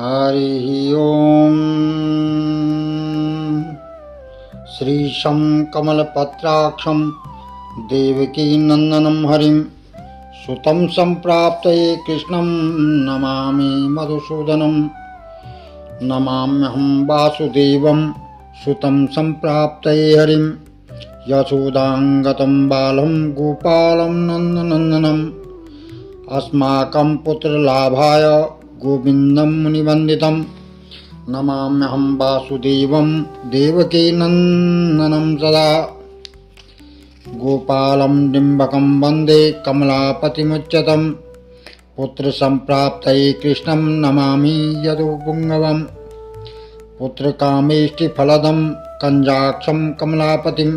हरि ओम। श्रीशं कमलपत्राक्षं देवकी नंदनं हरिं सुतं संप्राप्तये कृष्णं नमामि मधुसूदनं। नमाम्यहं वासुदेवं सुतं संप्राप्तये हरिं यशोदां बालं गोपालं नन्दनन्दनम्। अस्माकं पुत्रलाभाय गोविन्दं मुनिवन्दितं। नमाम्यहं वासुदेवं देवकी नन्दनं सदा। गोपालं डिम्बकं वन्दे कमलापतिमुच्यतं। पुत्रसम्प्राप्तये कृष्णं नमामि यदुपुङ्गवम्। पुत्रकामेष्टिफलदं कञ्जाक्षं कमलापतिं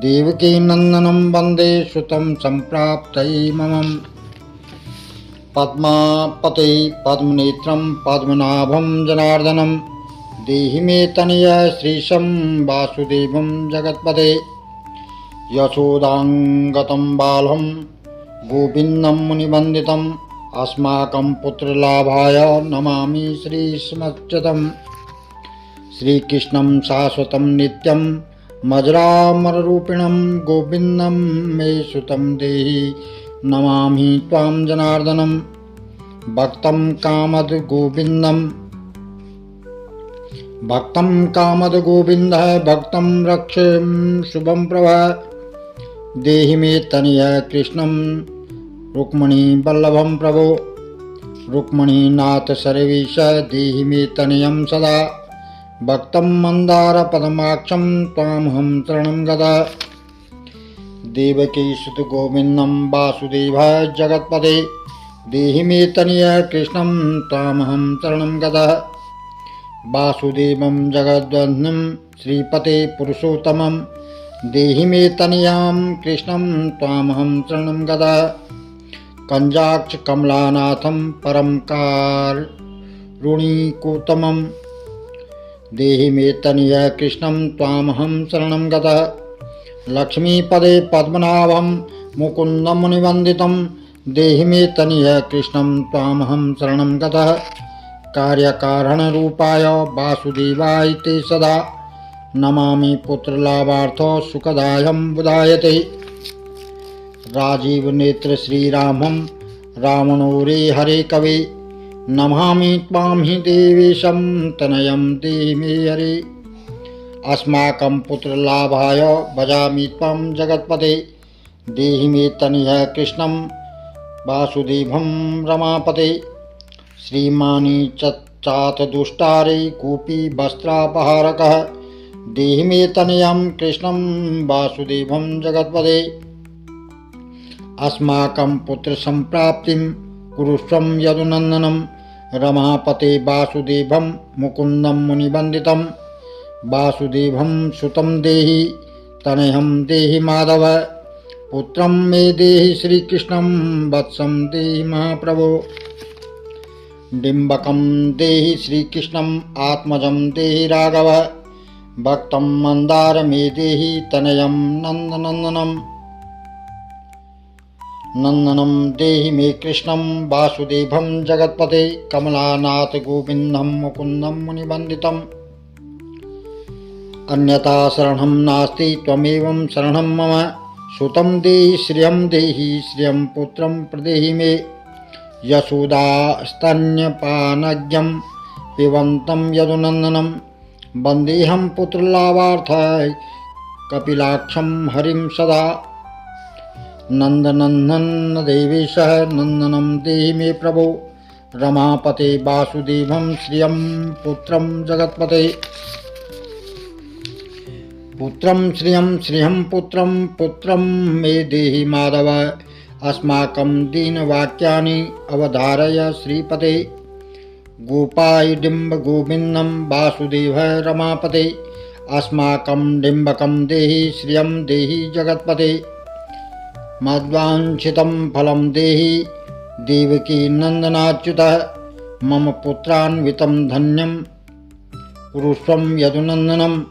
देवकी नन्दनं वन्दे सुतं सम्प्राप्तये मम। पद्मापते पद्मनेत्रं पद्मनाभं जनार्दनं देहि मे तनया श्रीशं वासुदेवं जगत्पते। यशोदां बालं गोविन्दं मुनिवन्दितं। अस्माकं पुत्रलाभाय नमामि श्रीसमच्युतं। श्रीकृष्णं शाश्वतं नित्यं मजरामररूपिणं गोविन्दं मे सुतं देहि नमामि त्वां जनार्दनं। भक्तं कामद गोविन्दः भक्तं रक्षें शुभं प्रभः। देहि मे तनया कृष्णं रुक्मिणी वल्लभं प्रभो। रुक्मिणीनाथ सर्वेश देहि मे तनयं सदा। भक्तं मन्दारपदमाक्षं त्वामहं शरणं गदा। देवकी सुत गोविन्दं वासुदेवाय जगत्पते देहि मे तनया कृष्णं त्वामहं शरणं गतः। वासुदेवं जगद्वन्द्यं श्रीपते पुरुषोत्तमं देहि मे तनयां कृष्णं त्वामहं शरणं गतः। कञ्जाक्ष कमलानाथं परं कारुणिकोत्तमं देहि मे तनया कृष्णं त्वामहं शरणं गतः। लक्ष्मीपदे पद्मनाभं मुकुन्दं मुनिवन्दितं देहि मे तनया कृष्णं त्वामहं शरणं गतः। कार्यकारणरूपाय वासुदेवाय ते सदा नमामि पुत्रलाभार्थ सुखदायं बुधायते। राजीवनेत्र श्रीरामं रावणोरे हरे कवे नमामि त्वां हि देवेशं तनयं देहि मे हरे। अस्माकं पुत्रलाभाय भजामि त्वां जगत्पते देहि मे तनया कृष्णं वासुदेवं रमापते। श्रीमानी चात दुष्टारे गोपी वस्त्रापहारकः देहि मे तनयं कृष्णं वासुदेवं जगत्पते। अस्माकं पुत्रसम्प्राप्तिं कुरुष्वं यदुनन्दनं रमापते वासुदेवं मुकुन्दं मुनिवन्दितं। वासुदेवं सुतं देहि तनयं देहि माधव। पुत्रं मे देहि श्रीकृष्णं वत्सं देहि महाप्रभो। डिम्बकं देहि श्रीकृष्णं आत्मजं देहि राघव। भक्तं मन्दार मे देहि तनयं नन्दनन्दनं। नन्दनं देहि मे कृष्णं वासुदेवं जगत्पते कमलानाथ गोविन्दं मुकुन्दं मुनिवन्दितम्। अन्यथा शरणं नास्ति त्वमेवं शरणं मम। सुतं देहि श्रियं पुत्रं प्रदेहि मे। यशोदास्तन्यपानज्ञं पिबन्तं यदुनन्दनं वन्देऽहं पुत्रलाभार्थाय कपिलाक्षं हरिं सदा। नन्दनन्दन देवेशः नन्दनं देहि मे प्रभो। रमापते वासुदेवं श्रियं पुत्रं जगत्पते। पुत्रं श्रियं पुत्रं मे देहि माधव। अस्माकं दीनवाक्यानि अवधारय श्रीपते। गोपाय डिम्ब गोविन्दं वासुदेव रमापते। अस्माकं डिम्बकं देहि श्रियं देहि जगत्पते। मद्वाञ्छितं फलं देहि देवकी नन्दनाच्युतः। मम पुत्रान्वितं धन्यं कुरुष्वं यदुनन्दनं।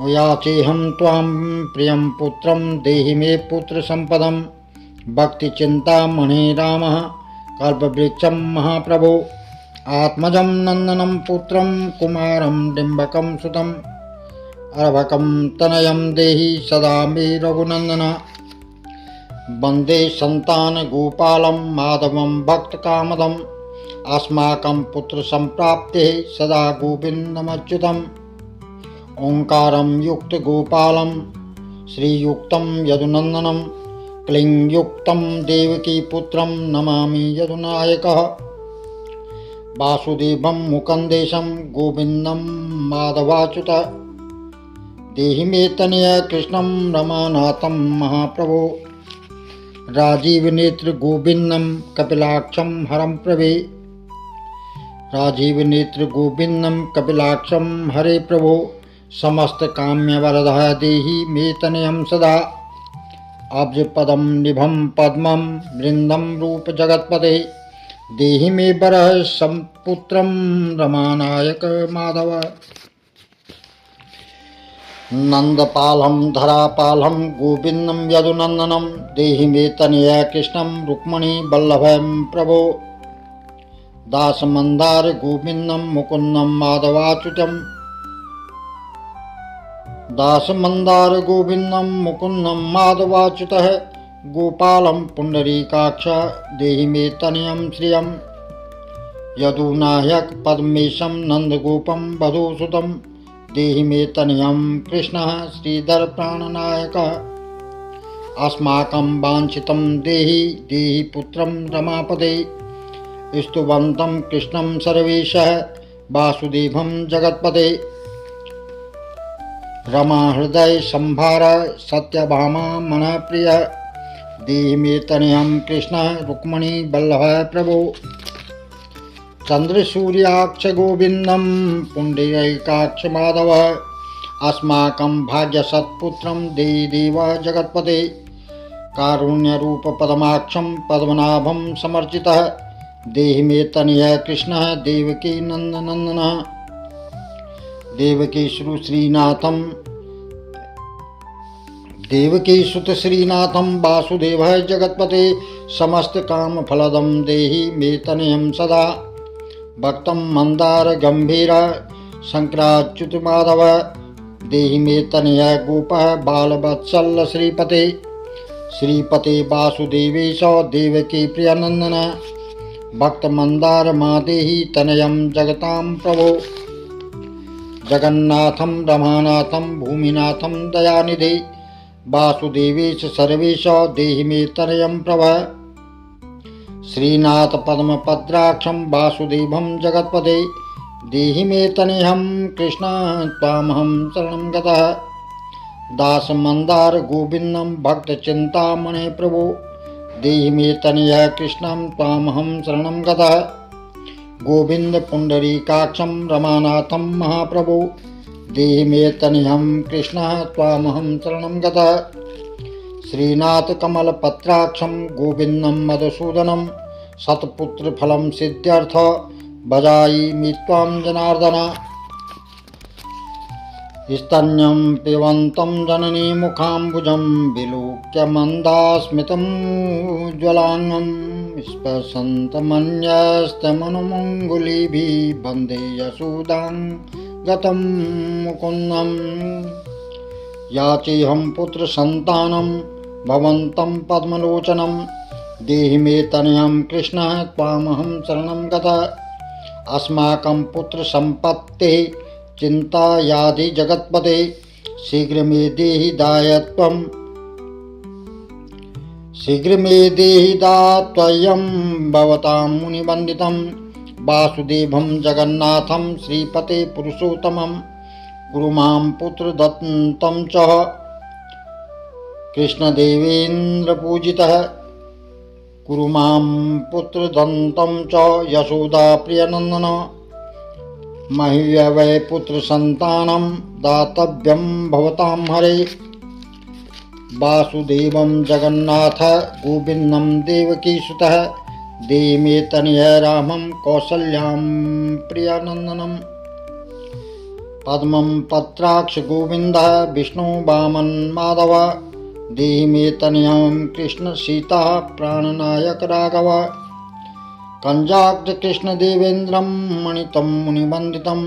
याचेऽहं त्वां प्रियं पुत्रं देहि मे पुत्रसम्पदं। भक्तिचिन्तामणि रामः कल्पवृक्षं महाप्रभो आत्मजं नन्दनं पुत्रं कुमारं डिम्बकं सुतम् अर्भकं तनयं देहि सदा मे रघुनन्दन वन्दे सन्तानगोपालं माधवं भक्तकामदम् अस्माकं पुत्रसम्प्राप्तेः सदा गोविन्दमच्युतम् ओङ्कारं युक्तगोपालं श्रीयुक्तं यदुनन्दनं क्लीङ्युक्तं देवकीपुत्रं नमामि यदुनायकः वासुदेवं मुकुन्देशं गोविन्दं माधवाच्युत देहि मे तनया कृष्णं रमानाथं महाप्रभो राजीवनेत्र गोविन्दं कपिलाक्षं हरं प्रभे राजीवनेत्र गोविन्दं कपिलाक्षं हरे प्रभो समस्त काम्यवरदः देहि मे तनयं सदा अब्जपदं निभं पद्मं वृन्दं रूप जगत्पते देहि मे वरः सम्पुत्रं रमानायक माधव नन्दपालं धरापालं गोविन्दं यदुनन्दनं देहि मे तनया कृष्णं रुक्मिणी वल्लभं प्रभो दासमन्दार गोविन्दं मुकुन्दं माधवाच्युतं दासमन्दार गोविन्दं मुकुन्दं माधवाच्युतः गोपालं पुण्डरीकाक्ष देहि मे तनयं श्रियं यदुनायक पद्मेशं नन्दगोपं वधूसुतं देहि मे तनयं कृष्णः श्रीधर प्राणनायकः अस्माकं वाञ्छितं देहि देहि पुत्रं रमापदे स्तुवन्तं कृष्णं सर्वेशः वासुदेवं जगत्पते रमा हृदय संभार सत्यभामा मनः प्रिय देहि मे तनयं कृष्ण रुक्मिणी वल्लभ प्रभो चंद्रसूर्याक्ष गोविन्दं पुण्डरीकाक्ष माधव अस्माकं भाग्यसत्पुत्रं देहि देव जगत्पते कारुण्यरूप पद्माक्षं पद्मनाभं समर्चितः देहि मे तनया कृष्णः देवकी नन्दनन्दनः देवकी श्रीनाथं देवकी सुत श्रीनाथं वासुदेवः जगत्पते समस्त काम फलदं देहि मे तनयं सदा भक्तं मंदार गंभीर शंकराच्युत माधव देहि मे तनया गोपः बालवत्सल श्रीपते श्रीपते वासुदेवेश देवकी प्रियनंदन भक्त मंदार मादेहि तनयं जगतां प्रभो जगन्नाथं रमानाथं भूमिनाथं दयानिधे वासुदेवेश सर्वेश देहि मे तनयं प्रभः श्रीनाथ पद्मपद्राक्षं वासुदेवं जगत्पते देहि मे तनयं कृष्ण त्वामहं शरणं गतः दासमन्दार गोविन्दं भक्तचिन्तामणे प्रभो देहि मे तनया कृष्णं त्वामहं शरणं गतः गोविंद पुण्डरीकाक्षं रमानाथं महाप्रभो देहि मे तनयं कृष्ण त्वामहं शरणं गतः श्रीनाथ कमलपत्राक्षं गोविन्दं मधुसूदनं शतपुत्रफलं सिद्ध्यर्थ भजामि त्वां जनार्दन स्तन्यं पिबन्तं जननी मुखाम्बुजं विलोक्य मन्दास्मितं ज्वलाङ्गं स्पर्शन्तमन्यस्तमनुमङ्गुलीभिः वन्दे यशोदां गतं मुकुन्दं याचेऽहं पुत्रसन्तानं भवन्तं पद्मलोचनं देहि मे तनयं कृष्ण त्वामहं शरणं गतः अस्माकं पुत्रसम्पत्तेः चिंता यादि जगत्पते शीघ्र मे देहि दायत्वं शीघ्र मे देहि दात्वयं भवतां मुनिवन्दितं वासुदेवं जगन्नाथं श्रीपते पुरुषोत्तमं गुरु मां पुत्रदत्तं च कृष्णदेवेन्द्रपूजितः कुरु मां पुत्रदन्तं च यशोदाप्रियनन्दन मह्यवै पुत्रसन्तानं दातव्यं भवतां हरे वासुदेवं जगन्नाथ गोविन्दं देवकीसुतः देहि मे तनया रामं कौसल्यां प्रियानन्दनं पद्मं पत्राक्ष गोविन्दः विष्णु वामन माधव देहि मे तनयं कृष्ण सीता प्राणनायक राघव कञ्जाक्षकृष्णदेवेन्द्रं मणितं मुनिवन्दितं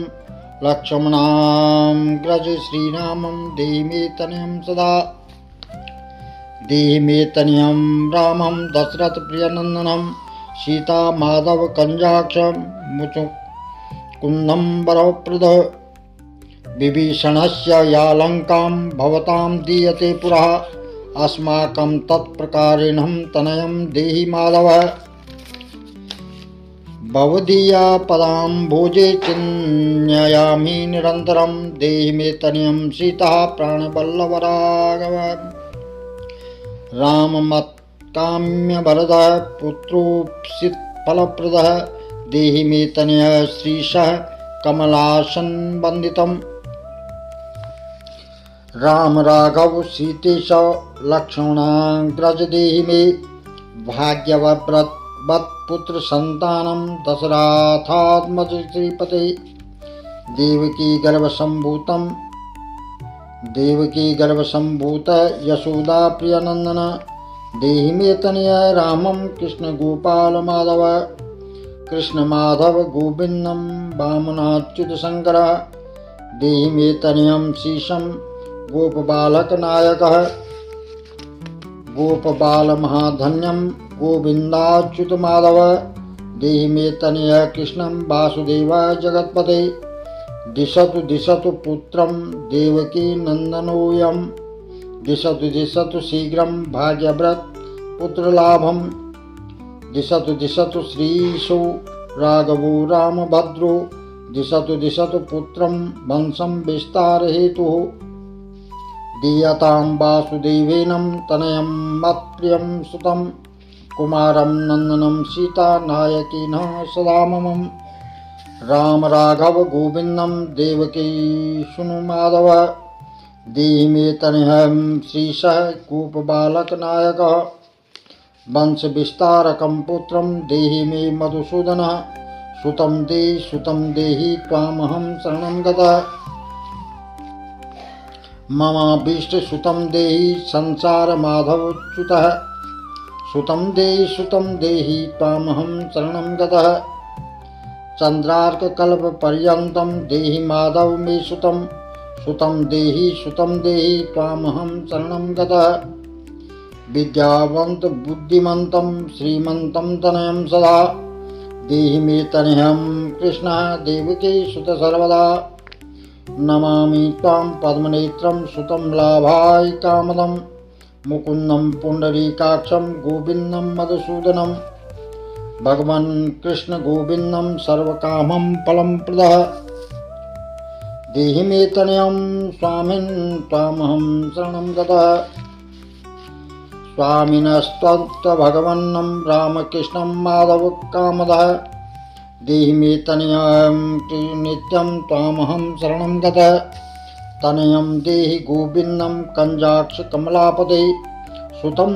लक्ष्मणाग्रज श्रीरामं देहि मे तनयं सदा। देहि मे तनयं रामं दशरथप्रियनन्दनं सीता माधव कञ्जाक्षं मुकुन्दं वरप्रद। विभीषणस्य या लङ्कां भवतां दीयते पुरः अस्माकं तत्प्रकारेणं तनयं देहि माधव। भवदीया पदाम्भोजे चिन्मयामि निरन्तरं देहि मे तनयं सीता प्राणवल्लभराघव। राममत्काम्यवरदः पुत्रोऽप्सितफलप्रदः देहि मे तनयः श्रीशः कमलासनवन्दितम्। राम राघव सीतेश लक्ष्मणाग्रज देहि मे भाग्यवत् पुत्रसन्तानं दशरथात्मज श्रीपते। देवकी गर्भसम्भूत यशोदा प्रियनन्दन देहि मे तनया रामं कृष्ण गोपाल माधव। कृष्ण माधव गोविन्दं वामनाच्युत शङ्कर देहि मे तनयं शीशं गोपबालकनायकः। गोपबालमहाधन्यं गोविन्दाच्युत माधव देहि मे तनया कृष्णं वासुदेव जगत्पते। दिशतु दिशतु पुत्रं देवकी नन्दनोऽयं दिशतु दिशतु शीघ्रं भाग्यव्रत पुत्रलाभं। दिशतु दिशतु श्रीशो राघवो रामभद्रो दिशतु दिशतु पुत्रं वंशं विस्तारहेतुः। दीयतां वासुदेवेनं तनयं मत्प्रियं सुतं कुमारं नन्दनं सीता नायकिनः सदा मम। राम राघव गोविन्दं देवकी सुनु माधव देहि मे तनयं श्रीशः गोपबालकनायकः। वंशविस्तारकं पुत्रं देहि मे मधुसूदनः सुतं देहि त्वामहं शरणं गतः। ममाभीष्टसुतं देहि संसार माधवच्युतः सुतं देहि त्वामहं शरणं गतः। चन्द्रार्ककल्पपर्यन्तं देहि माधव मे सुतं देहि त्वामहं शरणं गतः। विद्यावन्त बुद्धिमन्तं श्रीमन्तं तनयं सदा देहि मे तनयं कृष्णः देवकी सुत सर्वदा। नमामि त्वां पद्मनेत्रं सुतं लाभाय कामदं मुकुन्दं पुण्डरीकाक्षं गोविन्दं मधुसूदनं। भगवन् कृष्ण गोविन्दं सर्वकामं फलं प्रदः देहि मे तनयं स्वामिन् त्वामहं शरणं गतः। स्वामिनस्त्वभगवन्नं रामकृष्णं माधव कामदः देहि मे तनयं नित्यं त्वामहं शरणं गतः। तनयं देहि गोविन्दं कञ्जाक्ष कमलापते सुतं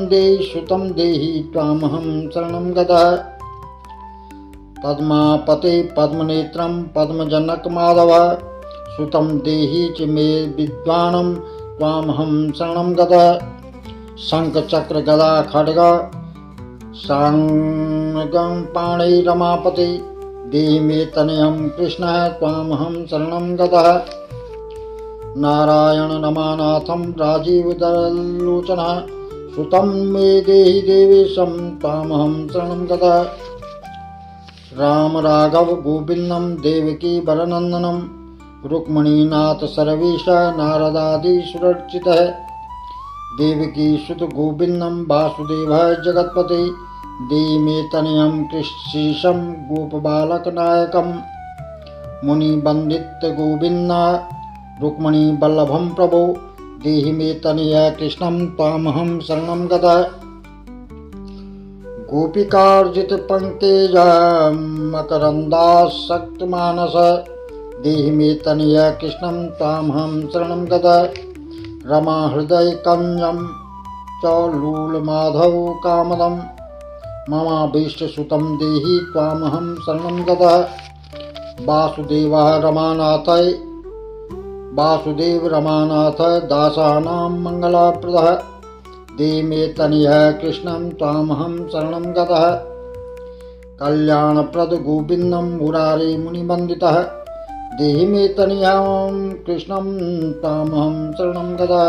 देहि त्वामहं शरणं गतः। पद्मापते पद्मनेत्रं पद्मजनक माधव सुतं देहि च मे विद्वानं त्वामहं शरणं गतः। शङ्खचक्र गदा खड्ग साङ्गं पाणि रमापते देहि मे तनयं कृष्णः त्वामहं शरणं गतः। नारायण नमानाथं राजीवदलोचनः सुतं मे देहि देवेशं त्वामहं शरणं गतः। राम राघव गोविन्दं देवकी वरनन्दनं रुक्मिणीनाथ सर्वेश नारदादिसुरर्चितः। देवकी सुत गोविन्दं वासुदेवः जगत्पते देहि मे तनयं कृष्णं गोपबालकनायकं। मुनिवन्दित गोविन्द रुक्मिणी वल्लभं प्रभो देहि मे तनया कृष्णं त्वामहं शरणं गतः। गोपिकार्जित पंकज मकरन्दासक्तमानस देहि मे तनया कृष्णं त्वामहं शरणं गतः। रमा हृदय कंजं च लूलमाधव कामदं ममाभीष्टसुतं देहि त्वामहं शरणं गतः। वासुदेव रमानाथ दासानां मङ्गलप्रदः देहि मे तनयः कृष्णं त्वामहं शरणं गतः। कल्याणप्रद गोविन्दं मुरारे मुनिवन्दितः देहि मे तनयां कृष्णं तामहं शरणं गतः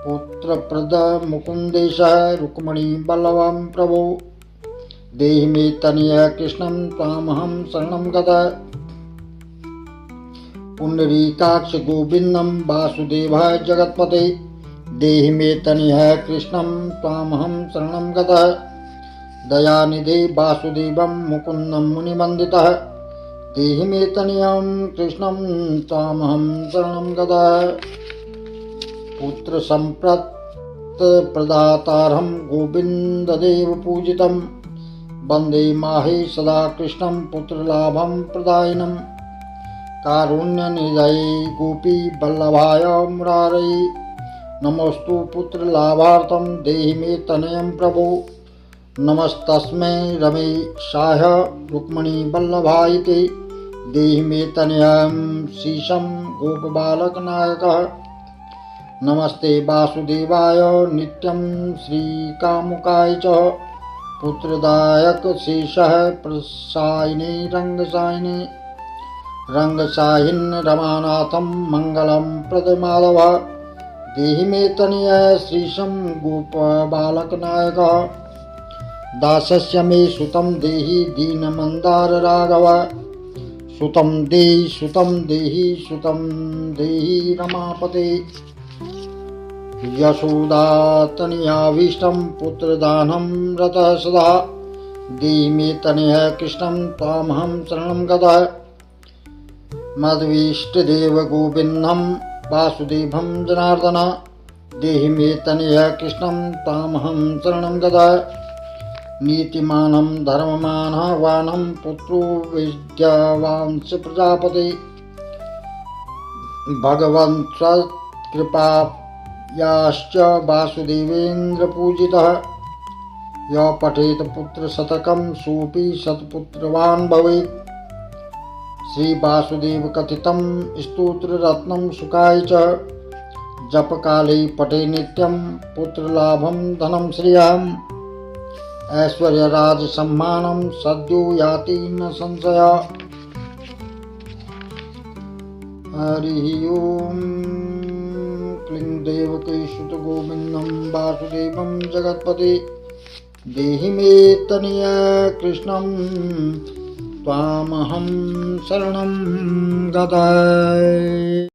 पुत्रप्रद मुकुन्देशः रुक्मिणी बल्लभं प्रभो देहि मे तनया कृष्णं तामहं शरणं गतः पुण्डरीकाक्ष गोविन्दं वासुदेवः जगत्पते देहि मे तनया कृष्णं तामहं शरणं गतः दयानिधे वासुदेवं मुकुन्दं मुनिवन्दितः देहि मे तनयां कृष्णं तामहं शरणं गतः पुत्रसम्पत्प्रदातारं गोविन्ददेव पूजितं वन्दे माहे सदा कृष्णं पुत्रलाभं प्रदायिनं कारुण्यनिधये गोपी वल्लभाय मुरारये नमोस्तु पुत्रलाभार्थं देहि मे तनयं प्रभो नमस्तस्मै रमेशाय रुक्मिणी वल्लभाय ते देहि मे तनयां शीशं गोपबालकनायकः नमस्ते वासुदेवाय नित्यं श्रीकामुकाय च पुत्रदायक शेषः प्रसायिने रङ्गसायिन् रमानाथं मङ्गलं प्रदमाधव देहि मे तनया श्रीशं गोपबालकनायकः दासस्य मे सुतं देहि दीनमन्दार राघव सुतं देहि रमापते यशोदातनयाभीष्टं पुत्रदानं रतः सदा देहि मे तनया कृष्णं त्वामहं शरणं गतः मद्वीष्टदेव गोविन्दं वासुदेवं जनार्दन देहि मे तनया कृष्णं त्वामहं शरणं गतः नीतिमानं धर्ममानवानं पुत्रो विद्यावांश प्रजापते भगवन् कृपायाश्च वासुदेवेन्द्र पूजितः य पठेत पुत्रशतकं सोऽपि शतपुत्रवान् भवेत् श्रीवासुदेव कथितं स्तोत्ररत्नं सुखाय च जपकाले पठे नित्यं पुत्रलाभं धनं श्रियम् ऐश्वर्यराजसम्मानं सद्यो याति न संशय हरिः ओं क्लीं देवकीसुतगोविन्दं वासुदेवं जगत्पते देहि मे तनया कृष्णं त्वामहं शरणं गतः।